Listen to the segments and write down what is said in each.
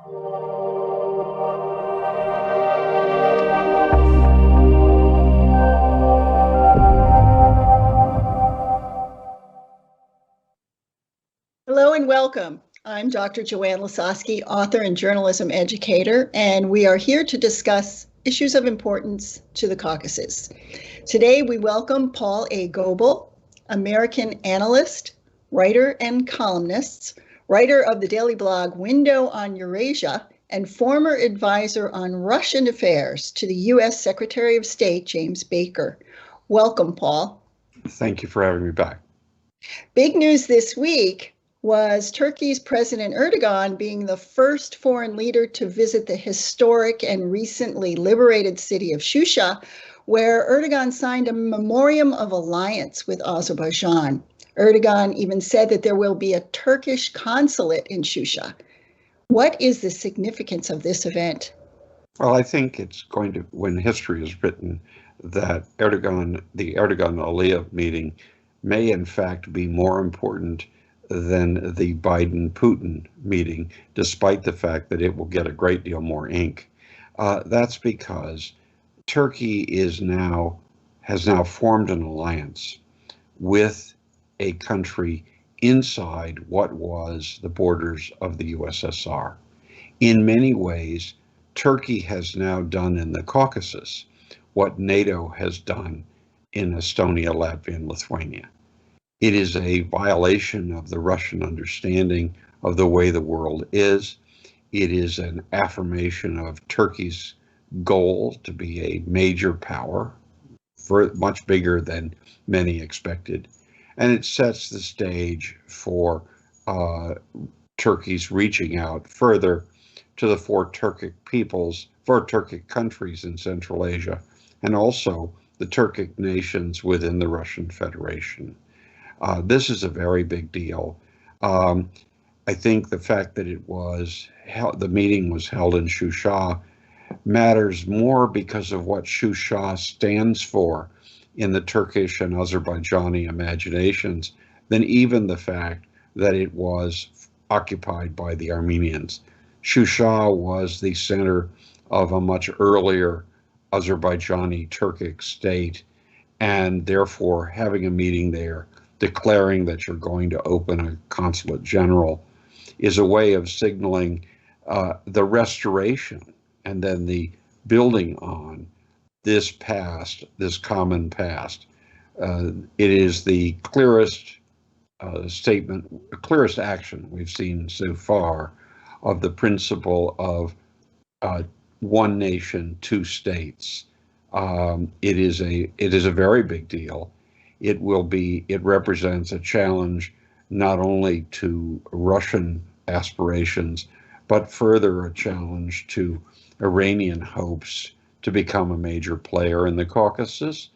Hello and welcome. I'm Dr. Joanne Lasowski, author and journalism educator, and we are here to discuss issues of importance to the Caucasus. Today we welcome Paul A. Goebel, American analyst, writer and columnist, writer of the daily blog Window on Eurasia, and former advisor on Russian affairs to the U.S. Secretary of State, James Baker. Welcome, Paul. Thank you for having me back. Big news this week was Turkey's President Erdogan being the first foreign leader to visit the historic and recently liberated city of Shusha, where Erdogan signed a memorandum of alliance with Azerbaijan. Erdogan even said that there will be a Turkish consulate in Shusha. What is the significance of this event? Well, I think it's going to, when history is written, that the Erdogan-Aliyev meeting may in fact be more important than the Biden-Putin meeting, despite the fact that it will get a great deal more ink. That's because Turkey has now formed an alliance with a country inside what was the borders of the USSR. In many ways, Turkey has now done in the Caucasus what NATO has done in Estonia, Latvia, and Lithuania. It is a violation of the Russian understanding of the way the world is. It is an affirmation of Turkey's goal to be a major power, much bigger than many expected. And it sets the stage for Turkey's reaching out further to the four Turkic countries in Central Asia, and also the Turkic nations within the Russian Federation. This is a very big deal. I think the fact that the meeting was held in Shusha matters more because of what Shusha stands for in the Turkish and Azerbaijani imaginations than even the fact that it was occupied by the Armenians. Shusha was the center of a much earlier Azerbaijani Turkic state, and therefore having a meeting there, declaring that you're going to open a consulate general, is a way of signaling the restoration and then the building on this past, this common past. It is the clearest clearest action we've seen so far of the principle of one nation, two states. It is a very big deal. It represents a challenge not only to Russian aspirations, but further a challenge to Iranian hopes to become a major player in the Caucasus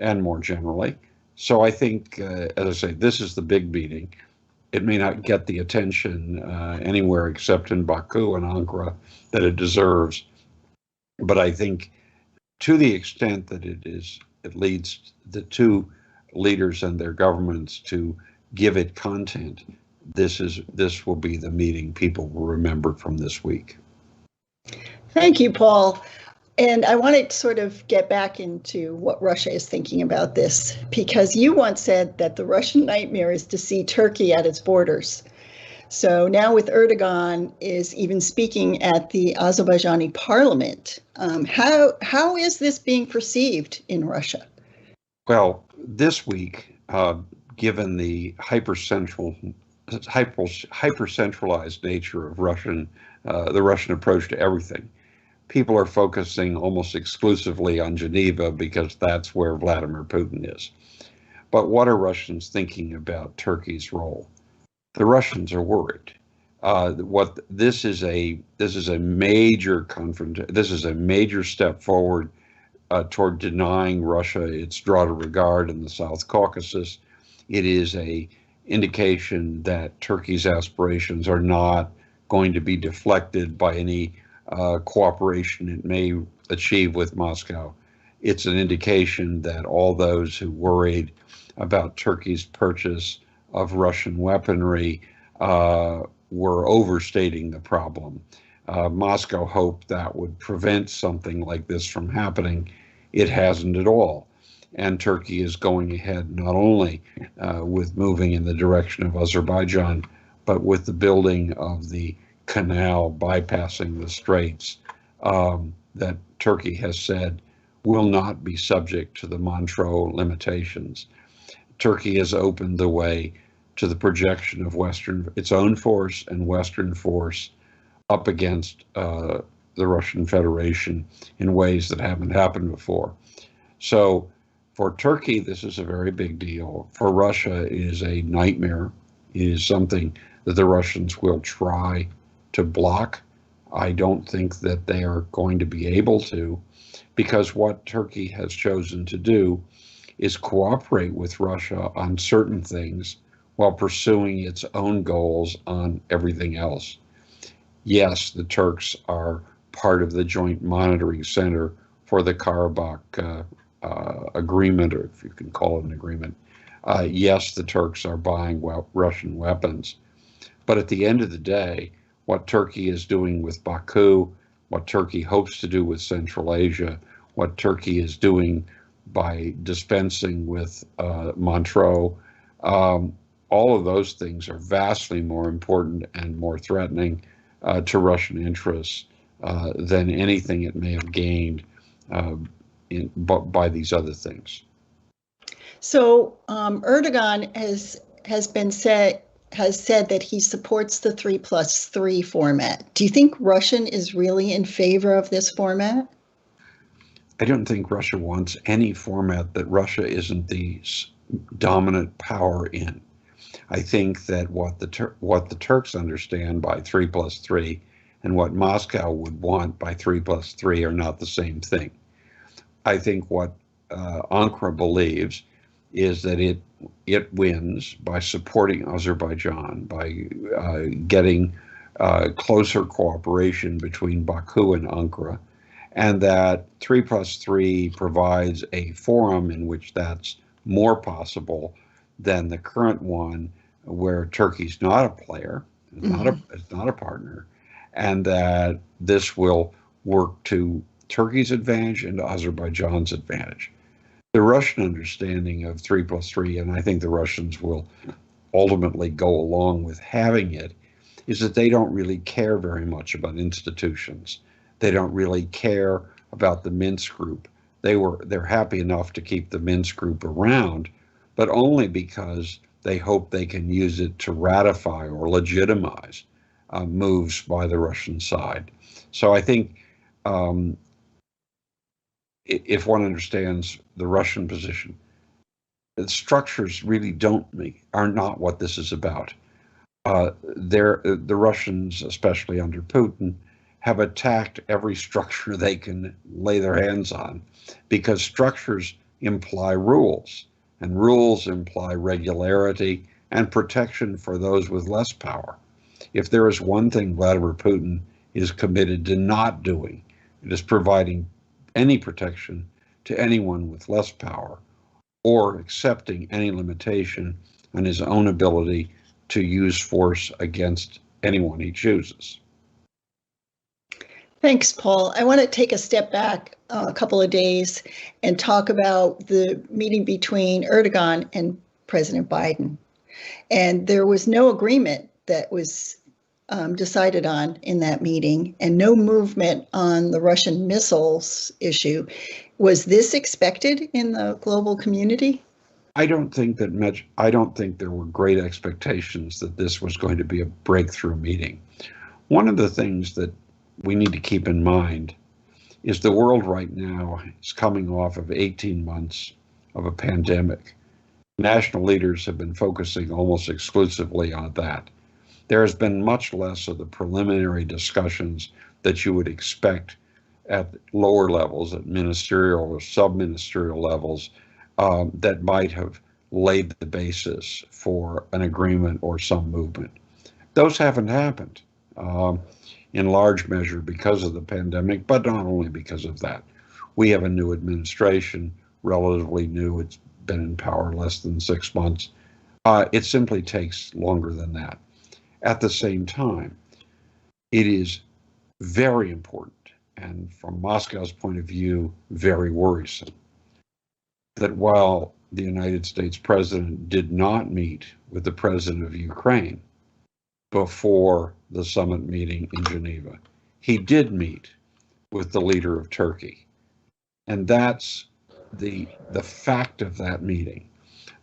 and more generally. So I think, as I say, this is the big meeting. It may not get the attention anywhere except in Baku and Ankara that it deserves. But I think to the extent that it leads the two leaders and their governments to give it content, this will be the meeting people will remember from this week. Thank you, Paul. And I want to sort of get back into what Russia is thinking about this, because you once said that the Russian nightmare is to see Turkey at its borders. So now with Erdogan is even speaking at the Azerbaijani parliament, how is this being perceived in Russia? Well, this week, given the hyper-centralized nature of the Russian approach to everything, people are focusing almost exclusively on Geneva because that's where Vladimir Putin is. But what are Russians thinking about Turkey's role? The Russians are worried. This is a major step forward toward denying Russia its droit de regard in the South Caucasus. It is a indication that Turkey's aspirations are not going to be deflected by any cooperation it may achieve with Moscow. It's an indication that all those who worried about Turkey's purchase of Russian weaponry were overstating the problem. Moscow hoped that would prevent something like this from happening. It hasn't at all. And Turkey is going ahead not only with moving in the direction of Azerbaijan, but with the building of the canal bypassing the straits that Turkey has said will not be subject to the Montreux limitations. Turkey has opened the way to the projection of its own force and Western force up against the Russian Federation in ways that haven't happened before. So for Turkey, this is a very big deal. For Russia, it is a nightmare. It is something that the Russians will try to block. I don't think that they are going to be able to, because what Turkey has chosen to do is cooperate with Russia on certain things while pursuing its own goals on everything else. Yes, the Turks are part of the Joint Monitoring Center for the Karabakh agreement, or if you can call it an agreement. Yes, the Turks are buying Russian weapons. But at the end of the day, what Turkey is doing with Baku, what Turkey hopes to do with Central Asia, what Turkey is doing by dispensing with Montreux, all of those things are vastly more important and more threatening to Russian interests than anything it may have gained by these other things. So Erdogan has said that he supports the 3+3 format. Do you think Russian is really in favor of this format? I don't think Russia wants any format that Russia isn't the dominant power in. I think that what the Turks understand by 3+3 and what Moscow would want by 3+3 are not the same thing. I think what Ankara believes is that it wins by supporting Azerbaijan, by getting closer cooperation between Baku and Ankara, and that 3+3 provides a forum in which that's more possible than the current one, where Turkey's not a player, it's not a partner, and that this will work to Turkey's advantage and Azerbaijan's advantage. The Russian understanding of 3+3, and I think the Russians will ultimately go along with having it, is that they don't really care very much about institutions. They don't really care about the Minsk group. They're happy enough to keep the Minsk group around, but only because they hope they can use it to ratify or legitimize moves by the Russian side. So I think if one understands the Russian position, the structures really are not what this is about. The Russians, especially under Putin, have attacked every structure they can lay their hands on, because structures imply rules, and rules imply regularity and protection for those with less power. If there is one thing Vladimir Putin is committed to not doing, it is providing any protection to anyone with less power, or accepting any limitation on his own ability to use force against anyone he chooses. Thanks, Paul. I want to take a step back a couple of days and talk about the meeting between Erdogan and President Biden. And there was no agreement that was decided on in that meeting, and no movement on the Russian missiles issue. Was this expected in the global community? I don't think there were great expectations that this was going to be a breakthrough meeting. One of the things that we need to keep in mind is the world right now is coming off of 18 months of a pandemic. National leaders have been focusing almost exclusively on that. There has been much less of the preliminary discussions that you would expect at lower levels, at ministerial or sub-ministerial levels, that might have laid the basis for an agreement or some movement. Those haven't happened, in large measure because of the pandemic, but not only because of that. We have a new administration, relatively new. It's been in power less than 6 months. It simply takes longer than that. At the same time, it is very important, and from Moscow's point of view, very worrisome, that while the United States president did not meet with the president of Ukraine before the summit meeting in Geneva, he did meet with the leader of Turkey. And that's the fact of that meeting,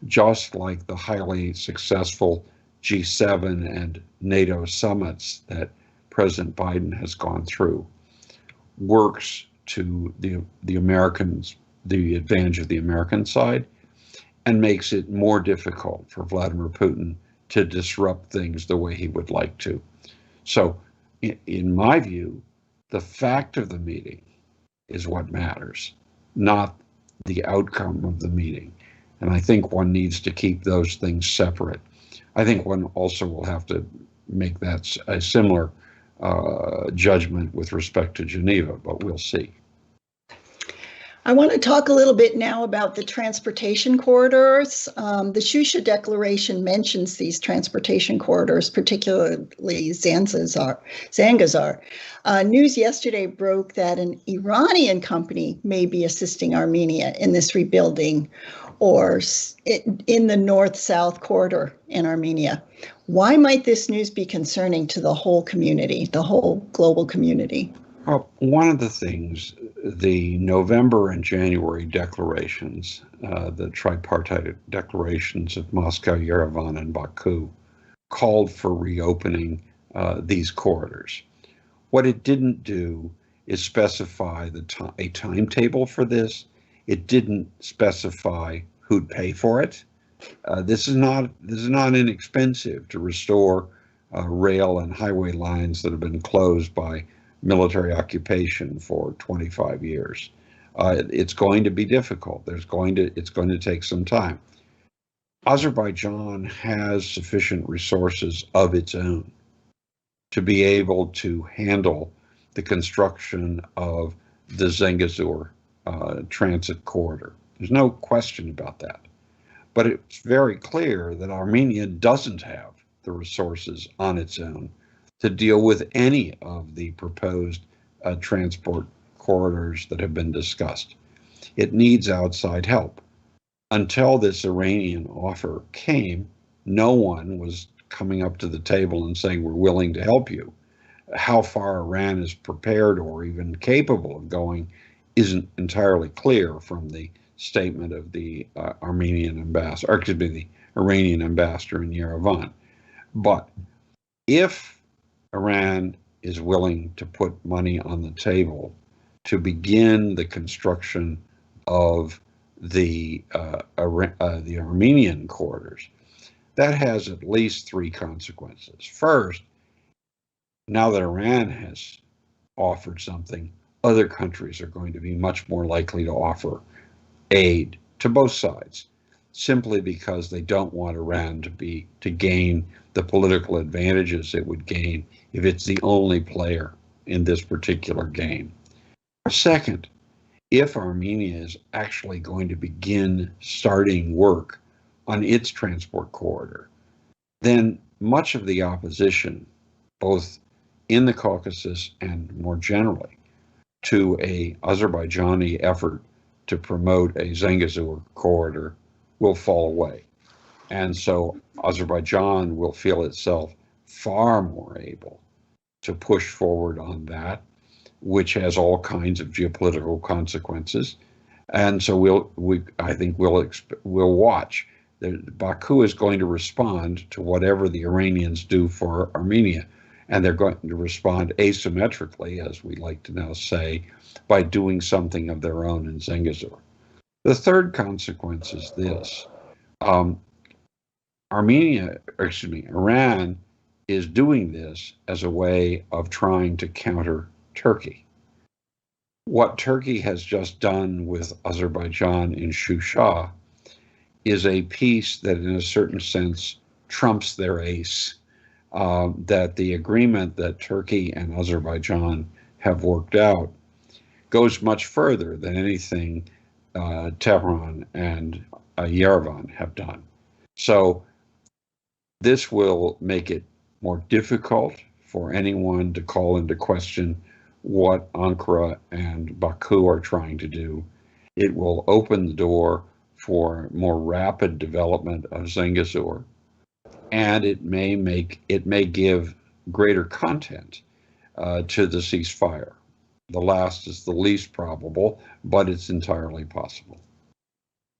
just like the highly successful G7 and NATO summits that President Biden has gone through, works to the Americans, the advantage of the American side, and makes it more difficult for Vladimir Putin to disrupt things the way he would like to. So, in my view, the fact of the meeting is what matters, not the outcome of the meeting. And I think one needs to keep those things separate. I think one also will have to make that a similar judgment with respect to Geneva, but we'll see. I want to talk a little bit now about the transportation corridors. The Shusha Declaration mentions these transportation corridors, particularly Zangezur. News yesterday broke that an Iranian company may be assisting Armenia in this rebuilding, or in the north-south corridor in Armenia. Why might this news be concerning to the whole community, the whole global community? Well, one of the things, the November and January declarations, the tripartite declarations of Moscow, Yerevan, and Baku, called for reopening these corridors. What it didn't do is specify a timetable for this. It didn't specify who'd pay for it. This is not inexpensive to restore rail and highway lines that have been closed by military occupation for 25 years. It's going to be difficult. It's going to take some time. Azerbaijan has sufficient resources of its own to be able to handle the construction of the Zangezur transit corridor. There's no question about that. But it's very clear that Armenia doesn't have the resources on its own to deal with any of the proposed transport corridors that have been discussed. It needs outside help. Until this Iranian offer came, no one was coming up to the table and saying, we're willing to help you. How far Iran is prepared or even capable of going isn't entirely clear from the statement of the Iranian ambassador in Yerevan. But if Iran is willing to put money on the table to begin the construction of the Armenian corridors, that has at least three consequences. First, now that Iran has offered something, other countries are going to be much more likely to offer aid to both sides, simply because they don't want Iran to gain the political advantages it would gain if it's the only player in this particular game. Second, if Armenia is actually going to begin starting work on its transport corridor, then much of the opposition, both in the Caucasus and more generally, to a Azerbaijani effort to promote a Zangezur corridor will fall away. And so Azerbaijan will feel itself far more able to push forward on that, which has all kinds of geopolitical consequences. And so I think we'll watch. Baku is going to respond to whatever the Iranians do for Armenia, and they're going to respond asymmetrically, as we like to now say, by doing something of their own in Zangezur. The third consequence is this. Iran is doing this as a way of trying to counter Turkey. What Turkey has just done with Azerbaijan in Shusha is a piece that in a certain sense trumps their ace, that the agreement that Turkey and Azerbaijan have worked out goes much further than anything Tehran and Yerevan have done. So this will make it more difficult for anyone to call into question what Ankara and Baku are trying to do. It will open the door for more rapid development of Zangezur, and it may give greater content to the ceasefire. The last is the least probable, but it's entirely possible.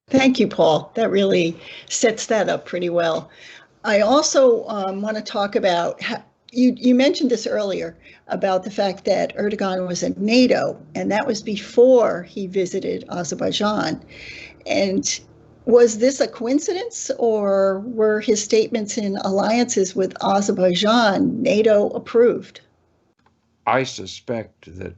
Thank you, Paul. That really sets that up pretty well. I also want to talk about you mentioned this earlier about the fact that Erdogan was in NATO, and that was before he visited Azerbaijan. And was this a coincidence, or were his statements in alliances with Azerbaijan NATO approved? I suspect that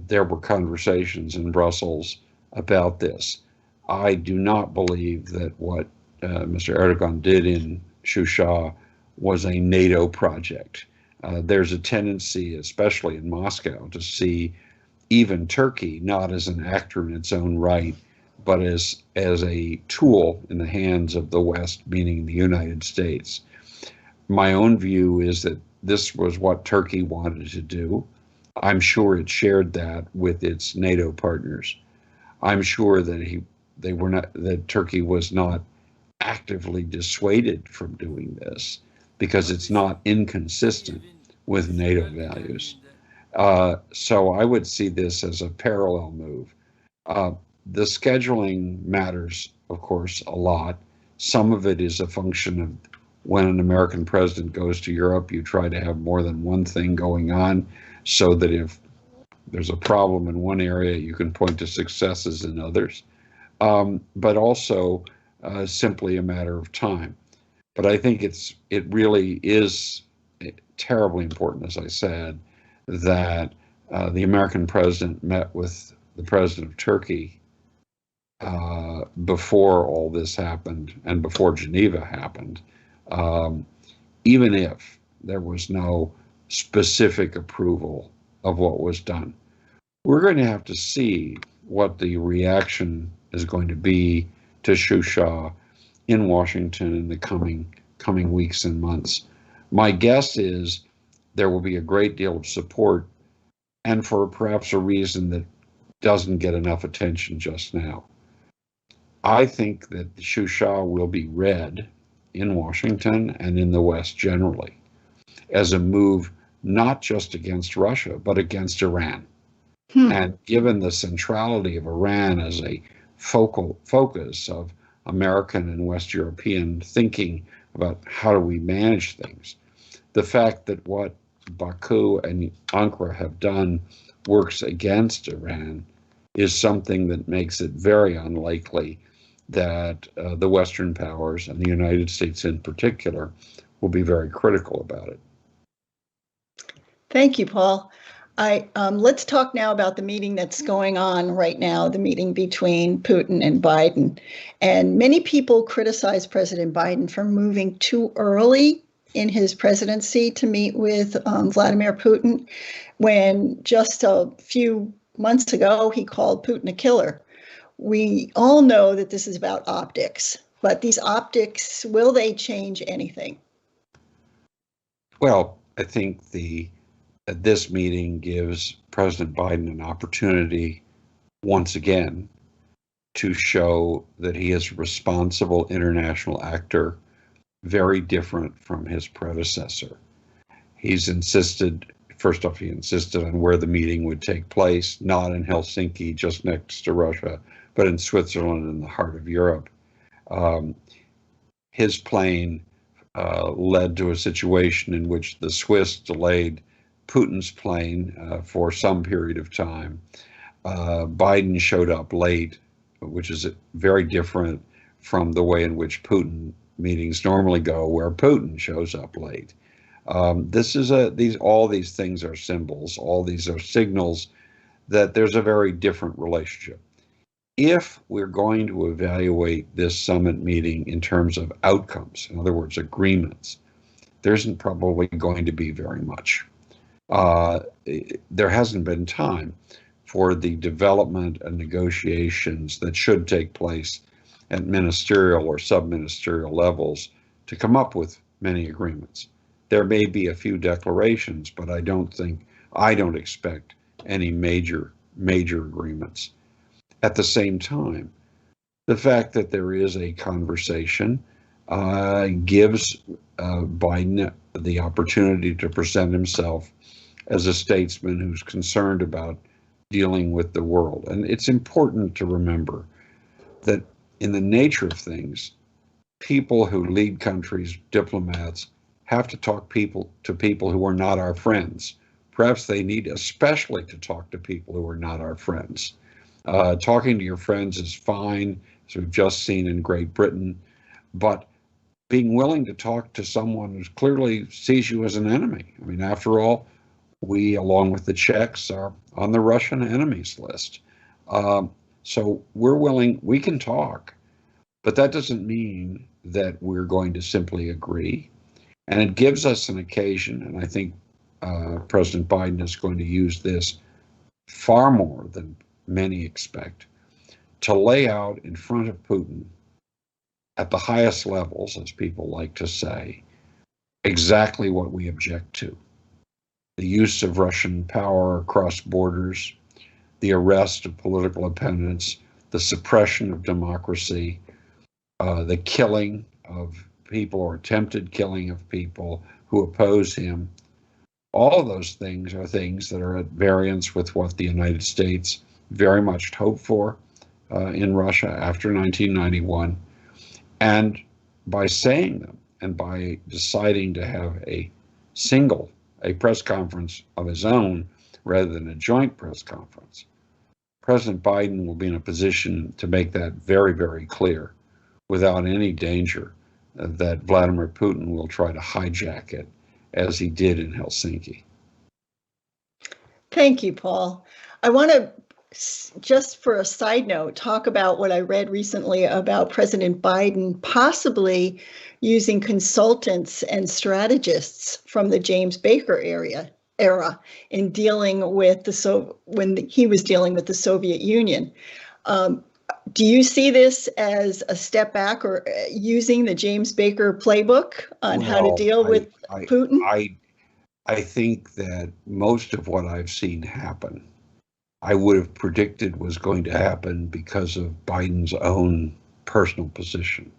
there were conversations in Brussels about this. I do not believe that what Mr. Erdogan did in Shusha was a NATO project. There's a tendency, especially in Moscow, to see even Turkey not as an actor in its own right, but as a tool in the hands of the West, meaning the United States. My own view is that this was what Turkey wanted to do. I'm sure it shared that with its NATO partners. I'm sure that Turkey was not actively dissuaded from doing this, because it's not inconsistent with NATO values. So I would see this as a parallel move. The scheduling matters, of course, a lot. Some of it is a function of when an American president goes to Europe, you try to have more than one thing going on, so that if there's a problem in one area, you can point to successes in others. But also simply a matter of time. But I think it really is terribly important, as I said, that the American president met with the president of Turkey before all this happened and before Geneva happened, even if there was no specific approval of what was done. We're going to have to see what the reaction is going to be to Shusha in Washington in the coming weeks and months. My guess is there will be a great deal of support, and for perhaps a reason that doesn't get enough attention just now. I think that Shusha will be read in Washington and in the West generally as a move not just against Russia, but against Iran. And given the centrality of Iran as a focal focus of American and West European thinking about how do we manage things, the fact that what Baku and Ankara have done works against Iran is something that makes it very unlikely that the Western powers, and the United States in particular, will be very critical about it. Thank you, Paul. Let's talk now about the meeting that's going on right now, the meeting between Putin and Biden. And many people criticize President Biden for moving too early in his presidency to meet with Vladimir Putin, when just a few months ago he called Putin a killer. We all know that this is about optics, but these optics, will they change anything? Well, I think this meeting gives President Biden an opportunity once again to show that he is a responsible international actor, very different from his predecessor. He's insisted, first off, he insisted on where the meeting would take place, not in Helsinki, just next to Russia, but in Switzerland, in the heart of Europe. His plane led to a situation in which the Swiss delayed Putin's plane for some period of time. Biden showed up late, which is very different from the way in which Putin meetings normally go, where Putin shows up late. All these things are symbols. All these are signals that there's a very different relationship. If we're going to evaluate this summit meeting in terms of outcomes, in other words, agreements, there isn't probably going to be very much. There hasn't been time for the development and negotiations that should take place at ministerial or sub-ministerial levels to come up with many agreements. There may be a few declarations, but I don't think I don't expect any major agreements. At the same time, the fact that there is a conversation gives Biden the opportunity to present himself as a statesman who's concerned about dealing with the world. And it's important to remember that in the nature of things, people who lead countries, diplomats, have to talk to people who are not our friends. Perhaps they need especially to talk to people who are not our friends. Talking to your friends is fine, as we've just seen in Great Britain, but being willing to talk to someone who clearly sees you as an enemy. I mean, after all, we, along with the Czechs, are on the Russian enemies list. So we're willing, we can talk, but that doesn't mean that we're going to simply agree. And it gives us an occasion, and I think President Biden is going to use this far more than many expect, to lay out in front of Putin at the highest levels, as people like to say, exactly what we object to. The use of Russian power across borders, the arrest of political opponents, the suppression of democracy, the killing of people or attempted killing of people who oppose him. All of those things are things that are at variance with what the United States very much hoped for in Russia after 1991. And by saying them and by deciding to have a press conference of his own rather than a joint press conference, President Biden will be in a position to make that very, very clear without any danger that Vladimir Putin will try to hijack it as he did in Helsinki. Thank you, Paul. I want to, just for a side note, talk about what I read recently about President Biden possibly using consultants and strategists from the James Baker era in dealing with when he was dealing with the Soviet Union. Do you see this as a step back or using the James Baker playbook on how to deal with Putin? I think that most of what I've seen happen, I would have predicted was going to happen because of Biden's own personal position.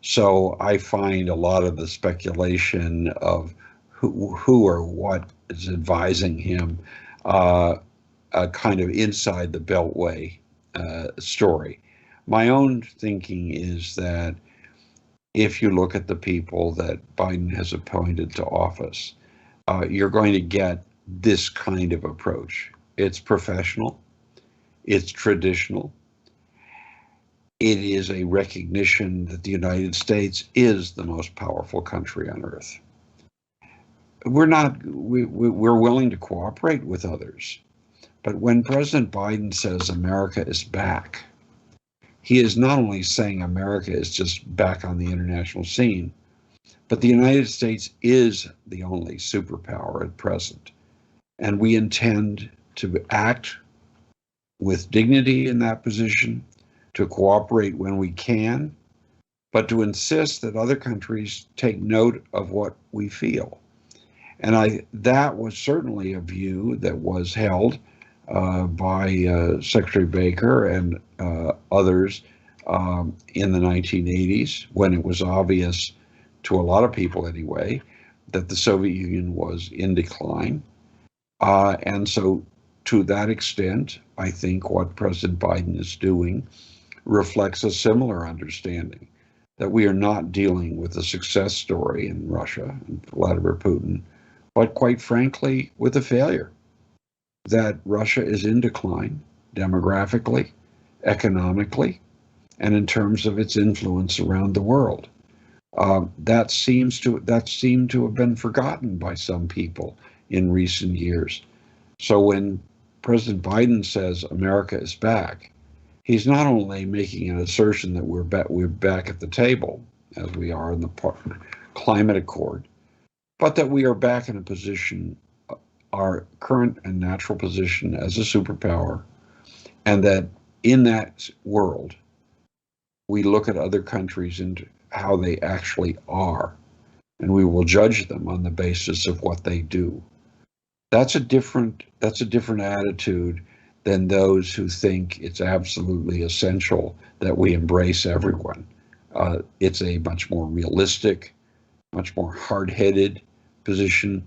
So I find a lot of the speculation of who or what is advising him a kind of inside the Beltway story. My own thinking is that if you look at the people that Biden has appointed to office, you're going to get this kind of approach. It's professional, it's traditional, it is a recognition that the United States is the most powerful country on earth. We're willing to cooperate with others. But when President Biden says America is back, he is not only saying America is just back on the international scene, but the United States is the only superpower at present. And we intend to act with dignity in that position, to cooperate when we can, but to insist that other countries take note of what we feel. And that was certainly a view that was held by Secretary Baker and others in the 1980s, when it was obvious to a lot of people anyway that the Soviet Union was in decline. And so to that extent, I think what President Biden is doing reflects a similar understanding that we are not dealing with a success story in Russia and Vladimir Putin, but quite frankly, with a failure. That Russia is in decline demographically, economically, and in terms of its influence around the world. That seemed to have been forgotten by some people in recent years. So when President Biden says America is back, he's not only making an assertion that we're back at the table, as we are in the climate accord, but that we are back in a position, our current and natural position as a superpower, and that in that world, we look at other countries and how they actually are, and we will judge them on the basis of what they do. That's a different attitude than those who think it's absolutely essential that we embrace everyone. It's a much more realistic, much more hard-headed position.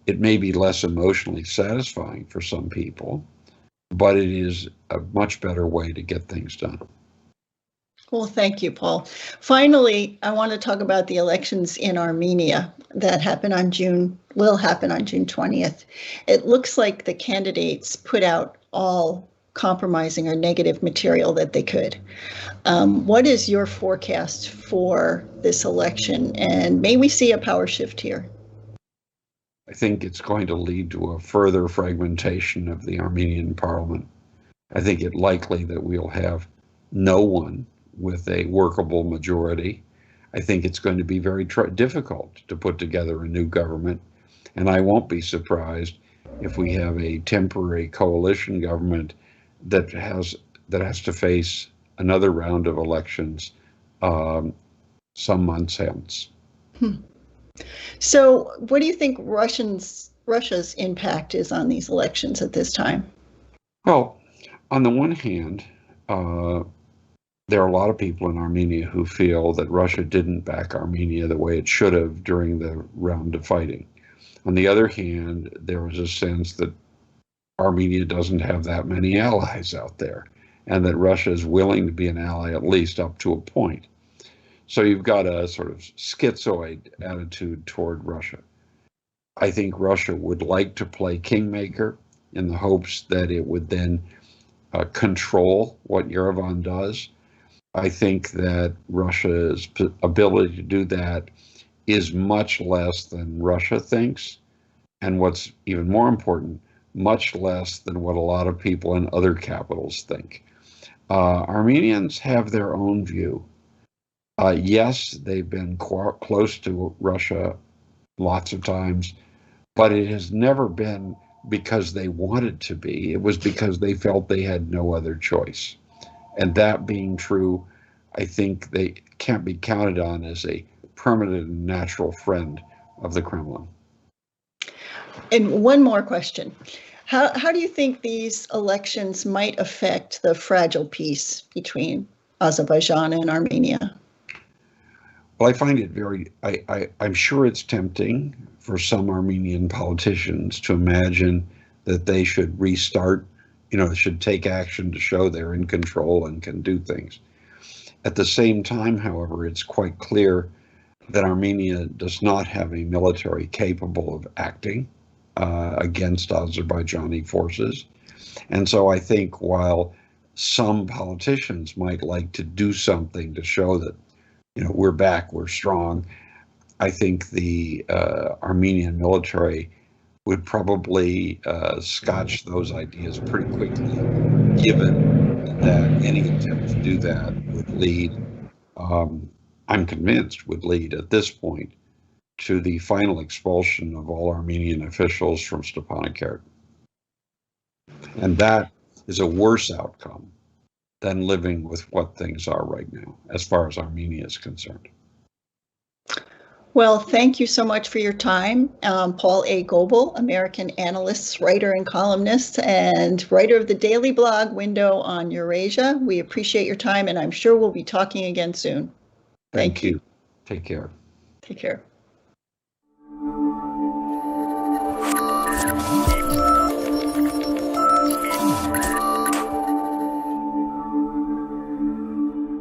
It may be less emotionally satisfying for some people, but it is a much better way to get things done. Well, thank you, Paul. Finally, I want to talk about the elections in Armenia that will happen on June 20th. It looks like the candidates put out all compromising or negative material that they could. What is your forecast for this election, and may we see a power shift here? I think it's going to lead to a further fragmentation of the Armenian parliament. I think it likely that we'll have no one with a workable majority. I think it's going to be very difficult to put together a new government, and I won't be surprised if we have a temporary coalition government that has to face another round of elections some months hence. So what do you think Russia's impact is on these elections at this time? Well, on the one hand, there are a lot of people in Armenia who feel that Russia didn't back Armenia the way it should have during the round of fighting. On the other hand, there is a sense that Armenia doesn't have that many allies out there, and that Russia is willing to be an ally at least up to a point. So you've got a sort of schizoid attitude toward Russia. I think Russia would like to play kingmaker in the hopes that it would then control what Yerevan does. I think that Russia's ability to do that is much less than Russia thinks, and what's even more important, much less than what a lot of people in other capitals think. Armenians have their own view. Yes, they've been close to Russia lots of times, but it has never been because they wanted to be. It was because they felt they had no other choice. And that being true, I think they can't be counted on as a permanent and natural friend of the Kremlin. And one more question. How do you think these elections might affect the fragile peace between Azerbaijan and Armenia? Well, I find it I'm sure it's tempting for some Armenian politicians to imagine that they should restart, they should take action to show they're in control and can do things. At the same time, however, it's quite clear that Armenia does not have a military capable of acting against Azerbaijani forces. And so I think while some politicians might like to do something to show that, we're back, we're strong, I think the Armenian military would probably scotch those ideas pretty quickly, given that any attempt to do that would lead, I'm convinced, would lead at this point to the final expulsion of all Armenian officials from Stepanakert. And that is a worse outcome than living with what things are right now, as far as Armenia is concerned. Well, thank you so much for your time. Paul A. Goebel, American analyst, writer and columnist, and writer of the daily blog Window on Eurasia. We appreciate your time, and I'm sure we'll be talking again soon. Thank you. Take care. Take care.